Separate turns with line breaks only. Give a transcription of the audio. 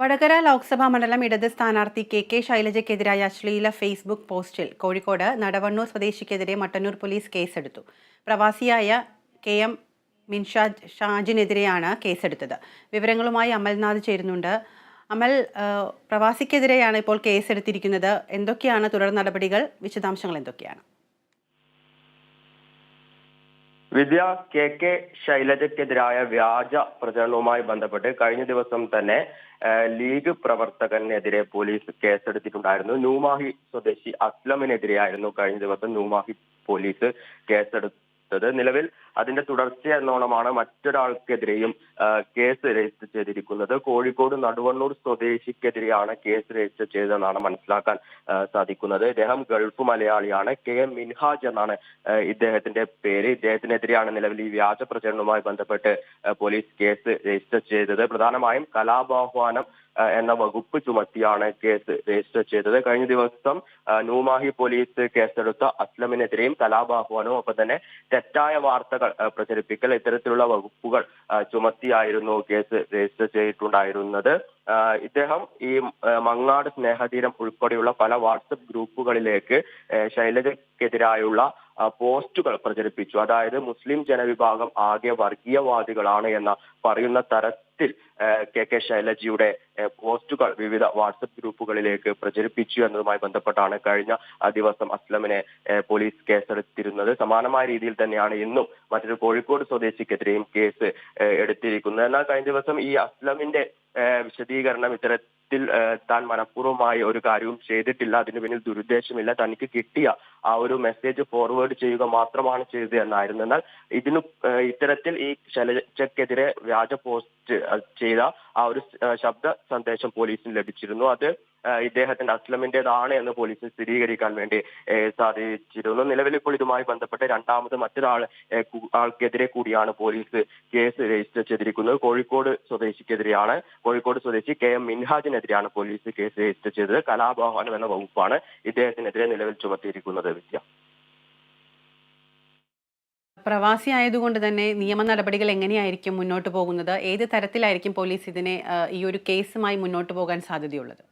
വടകര ലോക്സഭാ മണ്ഡലം ഇടത് സ്ഥാനാർത്ഥി കെ ശൈലജയ്ക്കെതിരായ അശ്ലീല ഫേസ്ബുക്ക് പോസ്റ്റിൽ കോഴിക്കോട് നടവണ്ണൂർ സ്വദേശിക്കെതിരെ മട്ടന്നൂർ പോലീസ് കേസെടുത്തു. പ്രവാസിയായ കെ.എം. മിൻഷാദ് ഷാജിനെതിരെയാണ് കേസെടുത്തത്. വിവരങ്ങളുമായി അമൽനാഥ് ചേരുന്നുണ്ട്. അമൽ, പ്രവാസിക്കെതിരെയാണ് ഇപ്പോൾ കേസെടുത്തിരിക്കുന്നത്. എന്തൊക്കെയാണ് തുടർ നടപടികൾ? വിശദാംശങ്ങൾ എന്തൊക്കെയാണ്?
വിദ്യ കെ ശൈലജയ്ക്കെതിരായ വ്യാജ പ്രചരണവുമായി ബന്ധപ്പെട്ട് കഴിഞ്ഞ ദിവസം തന്നെ ലീഗ് പ്രവർത്തകനെതിരെ പോലീസ് കേസെടുത്തിട്ടുണ്ടായിരുന്നു. ന്യൂമാഹി സ്വദേശി അസ്ലമിനെതിരെയായിരുന്നു കഴിഞ്ഞ ദിവസം ന്യൂമാഹി പോലീസ് കേസെടുത്തത്. നിലവിൽ അതിന്റെ തുടർച്ചയെന്നോണമാണ് മറ്റൊരാൾക്കെതിരെയും കേസ് രജിസ്റ്റർ ചെയ്തിരിക്കുന്നത്. കോഴിക്കോട് നടുവണ്ണൂർ സ്വദേശിക്കെതിരെയാണ് കേസ് രജിസ്റ്റർ ചെയ്തതെന്നാണ് മനസ്സിലാക്കാൻ സാധിക്കുന്നത്. ഇദ്ദേഹം ഗൾഫ് മലയാളിയാണ്. കെ.എം. മിൻഹാജ് എന്നാണ് ഇദ്ദേഹത്തിന്റെ പേര്. ഇദ്ദേഹത്തിനെതിരെയാണ് നിലവിൽ ഈ വ്യാജ പ്രചരണവുമായി ബന്ധപ്പെട്ട് പോലീസ് കേസ് രജിസ്റ്റർ ചെയ്തത്. പ്രധാനമായും കലാപാഹ്വാനം എന്ന വകുപ്പ് ചുമത്തിയാണ് കേസ് രജിസ്റ്റർ ചെയ്തത്. കഴിഞ്ഞ ദിവസം ന്യൂമാഹി പോലീസ് കേസെടുത്ത അസ്ലമിനെതിരെയും കലാപാഹ്വാനവും ഒപ്പം തന്നെ തെറ്റായ വാർത്തകൾ പ്രചരിപ്പിക്കൽ ഇത്തരത്തിലുള്ള വകുപ്പുകൾ ചുമത്തിയായിരുന്നു കേസ് രജിസ്റ്റർ ചെയ്തിട്ടുണ്ടായിരുന്നത്. ഇദ്ദേഹം ഈ മങ്ങാട് സ്നേഹതീരം ഉൾപ്പെടെയുള്ള പല വാട്സപ്പ് ഗ്രൂപ്പുകളിലേക്ക് ശൈലജയ്ക്കെതിരായുള്ള പോസ്റ്റുകൾ പ്രചരിപ്പിച്ചു. അതായത് മുസ്ലിം ജനവിഭാഗം ആകെ വർഗീയവാദികളാണ് എന്ന പറയുന്ന തരത്തിൽ കെ ശൈലജയുടെ പോസ്റ്റുകൾ വിവിധ വാട്സപ്പ് ഗ്രൂപ്പുകളിലേക്ക് പ്രചരിപ്പിച്ചു എന്നതുമായി ബന്ധപ്പെട്ടാണ് കഴിഞ്ഞ ദിവസം അസ്ലമിനെ പോലീസ് കേസെടുത്തിരുന്നത്. സമാനമായ രീതിയിൽ തന്നെയാണ് ഇന്നും മറ്റൊരു കോഴിക്കോട് സ്വദേശിക്കെതിരെയും കേസ് എടുത്തിരിക്കുന്നത്. എന്നാൽ കഴിഞ്ഞ ദിവസം ഈ അസ്ലമിന്റെ വിശദീകരണം ഇത്തരത്തിൽ താൻ മനഃപൂർവ്വമായി ഒരു കാര്യവും ചെയ്തിട്ടില്ല, അതിന് പിന്നിൽ ദുരുദ്ദേശമില്ല, തനിക്ക് കിട്ടിയ ആ ഒരു മെസ്സേജ് ഫോർവേഡ് ചെയ്യുക മാത്രമാണ് ചെയ്തത് എന്നായിരുന്നു. എന്നാൽ ഇത്തരത്തിൽ ഈ ശൈലജയ്ക്കെതിരെ വ്യാജ പോസ്റ്റ് ചെയ്ത ആ ഒരു ശബ്ദ സന്ദേശം പോലീസിന് ലഭിച്ചിരുന്നു. അത് ഇദ്ദേഹത്തിന്റെ അസ്ലമിന്റേതാണ് എന്ന് പോലീസിന് സ്ഥിരീകരിക്കാൻ വേണ്ടി സാധിച്ചിരുന്നു. നിലവിൽ ഇപ്പോൾ ഇതുമായി ബന്ധപ്പെട്ട് രണ്ടാമത് ആൾക്കെതിരെ കൂടിയാണ് പോലീസ് കേസ് രജിസ്റ്റർ ചെയ്തിരിക്കുന്നത്. കോഴിക്കോട് സ്വദേശിക്കെതിരെയാണ്. കോഴിക്കോട് സ്വദേശി കെ.എം. മിൻഹാജിനെതിരെയാണ് പോലീസ് കേസ് രജിസ്റ്റർ ചെയ്തത്. കലാപാഹ്വാനം എന്ന വകുപ്പാണ് ഇദ്ദേഹത്തിനെതിരെ നിലവിൽ ചുമത്തിയിരിക്കുന്നത്. വിദ്യ,
പ്രവാസി ആയതുകൊണ്ട് തന്നെ നിയമ നടപടികൾ എങ്ങനെയായിരിക്കും മുന്നോട്ട് പോകുന്നത്? ഏത് തരത്തിലായിരിക്കും പോലീസ് ഇതിനെ ഈ ഒരു കേസുമായി മുന്നോട്ട് പോകാൻ സാധ്യതയുള്ളത്?